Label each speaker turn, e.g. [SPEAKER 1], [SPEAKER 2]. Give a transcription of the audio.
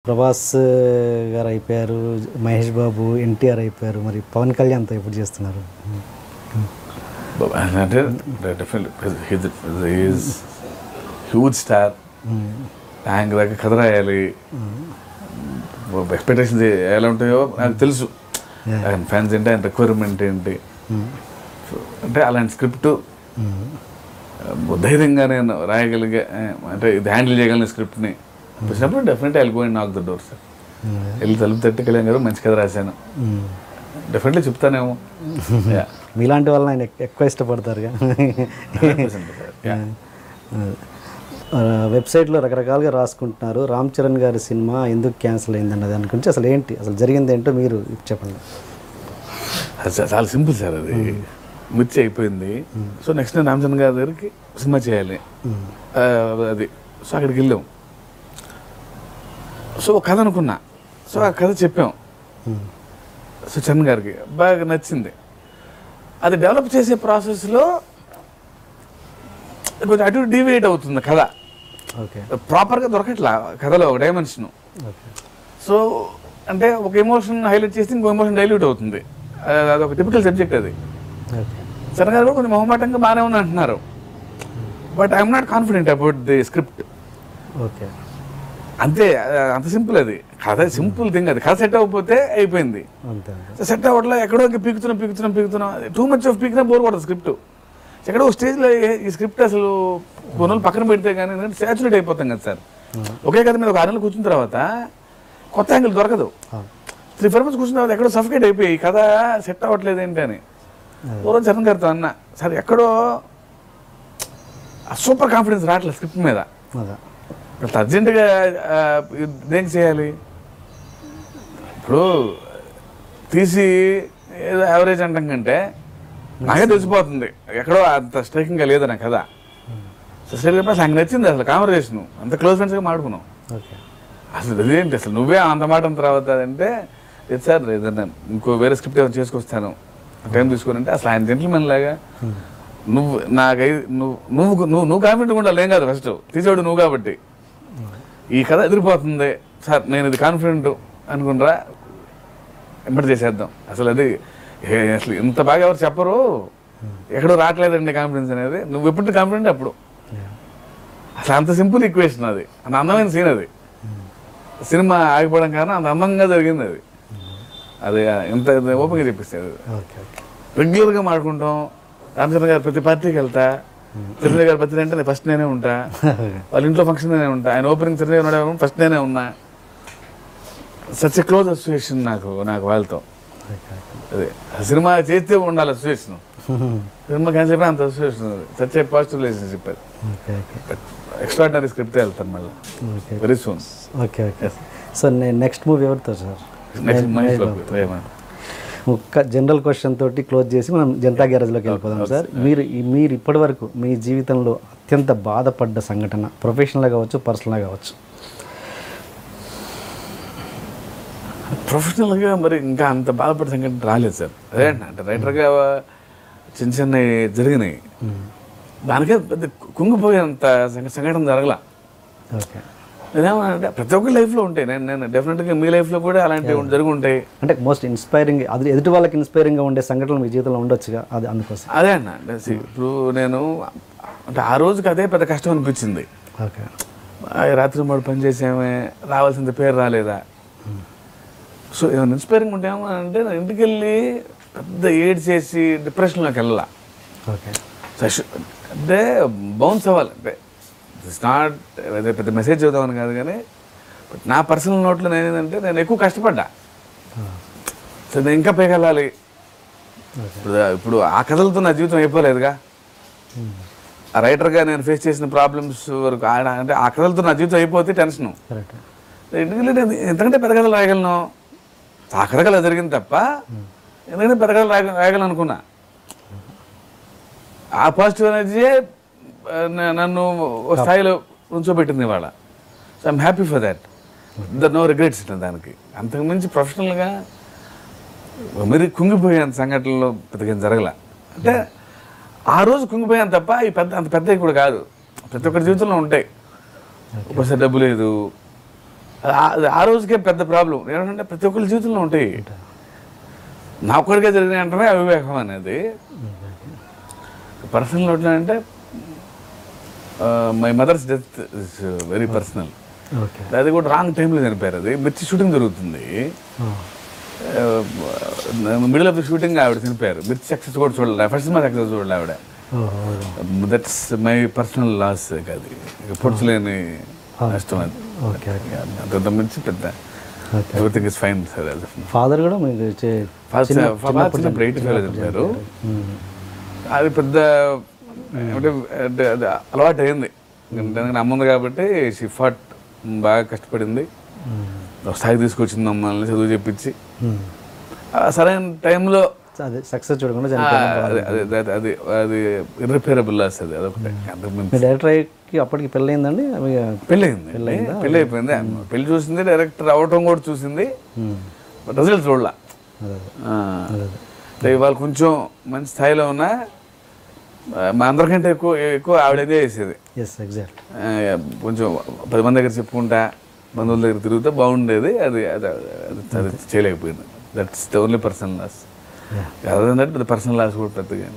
[SPEAKER 1] ప్రభాస్ గారు అయిపోయారు, మహేష్ బాబు, ఎన్టీఆర్ అయిపోయారు. మరి పవన్ కళ్యాణ్తో ఎప్పుడు చేస్తున్నారు?
[SPEAKER 2] అంటే హ్యూజ్ స్టార్, ట్యాంక్ దాకా కథ రాయాలి, ఎక్స్పెక్టేషన్స్ ఎలా ఉంటాయో నాకు తెలుసు. ఆయన ఫ్యాన్స్ ఏంటి, ఆయన రిక్వైర్మెంట్ ఏంటి, అంటే అలాంటి స్క్రిప్ట్ ధైర్యంగా నేను రాయగలిగే, అంటే ఇది హ్యాండిల్ చేయగలిగిన స్క్రిప్ట్ని వచ్చినప్పుడు డెఫినెట్లీ ఐల్ గో అండ్ నాక్ ద డోర్ సార్. వెళ్ళి తలుపు తట్టి కళ్యాణ్ గారు మంచి కథ రాశాను, డెఫినెట్లీ చెప్తానేమో.
[SPEAKER 1] మీలాంటి వాళ్ళని ఆయన ఎక్కువ ఇష్టపడతారుగా. వెబ్సైట్లో రకరకాలుగా రాసుకుంటున్నారు. రామ్ చరణ్ గారి సినిమా ఎందుకు క్యాన్సిల్ అయిందన్నది దాని గురించి అసలు ఏంటి, అసలు జరిగింది ఏంటో మీరు చెప్పండి.
[SPEAKER 2] చాలా సింపుల్ సార్, అది మిర్చి అయిపోయింది. సో నెక్స్ట్ నేను రామ్ చరణ్ గారి దగ్గరికి సినిమా చేయాలి, అది. సో అక్కడికి వెళ్ళాం. సో కథ అనుకున్నా, సో ఆ కథ చెప్పాం. సో చరణ్ గారికి బాగా నచ్చింది. అది డెవలప్ చేసే ప్రాసెస్లో కొంచెం అటు డివియేట్ అవుతుంది కథ, ప్రాపర్గా దొరకట్లా కథలో ఒక డైమెన్షన్. సో అంటే ఒక ఎమోషన్ హైలైట్ చేస్తే ఇంకో ఎమోషన్ డైల్యూట్ అవుతుంది. అదొక టిపికల్ సబ్జెక్ట్ అది. చరణ్ గారు కూడా కొంచెం మొహమాటంగా బాగానే ఉంది అంటున్నారు, but I'm not confident about the script.
[SPEAKER 1] Okay,
[SPEAKER 2] అంతే, అంత సింపుల్. అది కథ సింపుల్ థింగ్. అది కథ సెట్ అవ్వకపోతే అయిపోయింది. సెట్ అవ్వట్లా, ఎక్కడో పీకుతున్నాం టూ మచ్ ఆఫ్ పీకినా బోర్ కొడదు స్క్రిప్ట్. ఎక్కడో స్టేజ్లో ఈ స్క్రిప్ట్ అసలు కొన్ని రోజులు పక్కన పెడితే కానీ సాచురేట్ అయిపోతాం కదా సార్. ఒకే కథ మీద ఒక 6 నెలలు కూర్చున్న తర్వాత కొత్త యాంగిల్ దొరకదు. 3-4 months కూర్చున్న తర్వాత ఎక్కడో సఫికేట్ అయిపోయి ఈ కథ సెట్ అవ్వట్లేదు ఏంటి అని పూర్వం చరణ్ గారితో అన్న, సార్ ఎక్కడో సూపర్ కాన్ఫిడెన్స్ రావట్లేదు స్క్రిప్ట్ మీద. అర్జెంటుగా దేం చేయాలి, ఇప్పుడు తీసి ఏదో యావరేజ్ అంటాం కంటే నాకే తెలిసిపోతుంది ఎక్కడో అంత స్ట్రైకింగ్గా లేదన్న కదా. సో స్ట్రైక్ అసలు నాకు నచ్చింది, అసలు కాన్వర్సేషన్ అంత క్లోజ్ ఫ్రెండ్స్గా మాడుకున్నాం. అసలు అదేంటి, అసలు నువ్వే అంత మాట అంత తర్వాత అంటే లేదు సార్, ఏదన్నా ఇంకో వేరే స్క్రిప్ట్ ఏమైనా చేసుకొస్తాను టైం తీసుకుని. అసలు ఆయన జెంటిల్మెన్ లాగా నువ్వు నువ్వు కాన్ఫిడెంట్గా ఉండాలి, ఏం కాదు ఫస్ట్ తీసేవాడు నువ్వు కాబట్టి. ఈ కథ ఎదిరిపోతుంది సార్, నేను ఇది కాన్ఫిడెంట్ అనుకుంటారా, ఎంబడి చేసేద్దాం. అసలు అది అసలు ఇంత బాగా ఎవరు చెప్పరు, ఎక్కడో రావట్లేదండి కాన్ఫిడెన్స్ అనేది. నువ్వు ఎప్పుడు కాన్ఫిడెంట్ అప్పుడు. అసలు అంత సింపుల్ ఈక్వేషన్ అది, అంత అందమైన సీన్ అది. సినిమా ఆగిపోవడం కారణం అంత అందంగా జరిగింది అది. అది ఇంత ఓపెన్గా చెప్పిస్తుంది. రెగ్యులర్గా మాట్లాడుకుంటాం. రామచంద్ర గారు ప్రతి పార్టీకి వెళ్తా, చిరంజీవి గారి బర్త్డే అంటే ఫస్ట్ నేనే ఉంటా, వాళ్ళ ఇంట్లో ఫంక్షన్ నేనే ఉంటా, ఆయన ఓపెనింగ్ చిరంజీవి ఉన్నాడు ఫస్ట్ నేనే ఉన్నా. సచ్ ఎ క్లోజ్ అసోసియేషన్ నాకు వాళ్ళతో. అదే సినిమా చేస్తే ఉండాలి అసోసియేషన్, సినిమా క్యాన్సిల్ అయిపోయి అంత association. Such a positive relationship అది. ఎక్స్ట్రాడినరీ స్క్రిప్ట్ వెళ్తాను మళ్ళీ very soon.
[SPEAKER 1] Okay okay. So next movie ఎవరితో సార్? ఒక్క జనరల్ క్వశ్చన్ తోటి క్లోజ్ చేసి మనం జనతా గ్యారేజ్లోకి వెళ్ళిపోదాం సార్. మీరు ఇప్పటి వరకు మీ జీవితంలో అత్యంత బాధపడ్డ సంఘటన, ప్రొఫెషనల్గా కావచ్చు, పర్సనల్గా కావచ్చు?
[SPEAKER 2] ప్రొఫెషనల్గా మరి ఇంకా అంత బాధపడే సంఘటన రాలేదు సార్. అదే అంటే రైటర్గా చిన్న జరిగినాయి, దానికే పెద్ద కుంగిపోయేంత సంఘటన జరగల.
[SPEAKER 1] ఓకే,
[SPEAKER 2] నేనేమంటే ప్రతి ఒక్కరి లైఫ్లో ఉంటాయి, నేను డెఫినెట్గా మీ లైఫ్లో కూడా అలాంటివి జరిగి ఉంటాయి.
[SPEAKER 1] అంటే మోస్ట్ ఇన్స్పైరింగ్, అది ఎదుటి వాళ్ళకి ఇన్స్పైరింగ్గా ఉండే సంఘటనలు మీ జీవితంలో ఉండొచ్చుగా, అది అందుకోసం.
[SPEAKER 2] అదే అన్న, ఇప్పుడు నేను అంటే ఆ రోజుకి అదే పెద్ద కష్టం అనిపించింది.
[SPEAKER 1] ఓకే,
[SPEAKER 2] రాత్రి మూడు పని చేసేమే, రావాల్సింది పేరు రాలేదా. సో ఏమైనా ఇన్స్పైరింగ్ ఉంటాయేమో అంటే నేను ఇంటికి వెళ్ళి పెద్ద ఏడ్ చేసి డిప్రెషన్లోకి వెళ్ళాల.
[SPEAKER 1] ఓకే,
[SPEAKER 2] అంటే బౌన్స్ అవ్వాలి. అంటే ఇట్స్ నాట్ పెద్ద మెసేజ్ చదువుదామని కాదు, కానీ బట్ నా పర్సనల్ నోట్లో నేనేంటంటే నేను ఎక్కువ కష్టపడ్డా. సో నేను ఇంకా పైకెళ్ళాలి. ఇప్పుడు ఆ కథలతో నా జీవితం అయిపోలేదుగా. ఆ రైటర్గా నేను ఫేస్ చేసిన ప్రాబ్లమ్స్ వరకు అంటే ఆ కథలతో నా జీవితం అయిపోతే టెన్షను. ఎందుకంటే నేను ఎంతకంటే పెద్ద కథలు రాయగలను, ఆ కథ కథ జరిగింది తప్ప ఎందుకంటే పెద్ద కథలు రాయగలను అనుకున్నా. ఆ పాజిటివ్ ఎనర్జీయే నన్ను ఒక స్థాయిలో ఉంచోబెట్టింది ఇవాళ. So I'm happy for that. No regrets దానికి. అంతకుమించి ప్రొఫెషనల్గా మరి కుంగిపోయేంత సంఘటనలో పెద్దగా జరగల. అంటే ఆ రోజు కుంగిపోయాను తప్ప ఈ అంత పెద్దవి కూడా కాదు. ప్రతి ఒక్కరి జీవితంలో ఉంటాయి. ఒకసారి డబ్బు లేదు, అది ఆ రోజుకే పెద్ద ప్రాబ్లం. ఏంటంటే ప్రతి ఒక్కరి జీవితంలో ఉంటాయి. నా ఒక్కడికే జరిగినాయి అంటేనే అవివేకం అనేది. పర్సనల్ ఎట్లా అంటే my mother's death is very personal.
[SPEAKER 1] Okay.
[SPEAKER 2] అది కూడా రాంగ్ టైంలో చనిపోయారు. అది మిర్చి షూటింగ్ జరుగుతుంది, మిడిల్ ఆఫ్ ద షూటింగ్ ఆవిడ చనిపోయారు. మిర్చి సక్సెస్ కూడా చూడలే, ఫస్ట్ సినిమా సక్సెస్ చూడలే ఆవిడ. That's my personal loss. అది పొడ్చలేని నష్టం. అది అంత మించి పెద్ద everything is fine sir.
[SPEAKER 1] Father కూడా మీకు
[SPEAKER 2] చిన్నప్పుడు 85 చనిపోయారు. అది పెద్ద అంటే అది అలవాటు అయింది. ఎందుకంటే అమ్మ ఉంది కాబట్టి షీ ఫాట్, బాగా కష్టపడింది, స్థాయికి తీసుకొచ్చింది మమ్మల్ని, చదువు చెప్పించి సరైన టైంలో
[SPEAKER 1] అదే సక్సెస్ చూడకుండా
[SPEAKER 2] అది అది ఇర్రిపేరబుల్ లాస్. అది అదొకటి.
[SPEAKER 1] డైరెక్టర్కి అప్పటికి పెళ్ళయిందండి?
[SPEAKER 2] పెళ్ళయింది, పెళ్ళి అయిపోయింది. పెళ్లి చూసింది, డైరెక్టర్ అవటం కూడా చూసింది, రిజల్ట్ చూడలా. ఇవాళ కొంచెం మంచి స్థాయిలో ఉన్నా మా అందరికంటే ఎక్కువ ఆవిడదే చేసేది. కొంచెం 10 మంది దగ్గర చెప్పుకుంటా, బంధువుల దగ్గర తిరుగుతా బాగుండేది. అది అది చేయలేకపోయింది. That's the only personal loss. Other that personal loss కూడా పెద్దగా.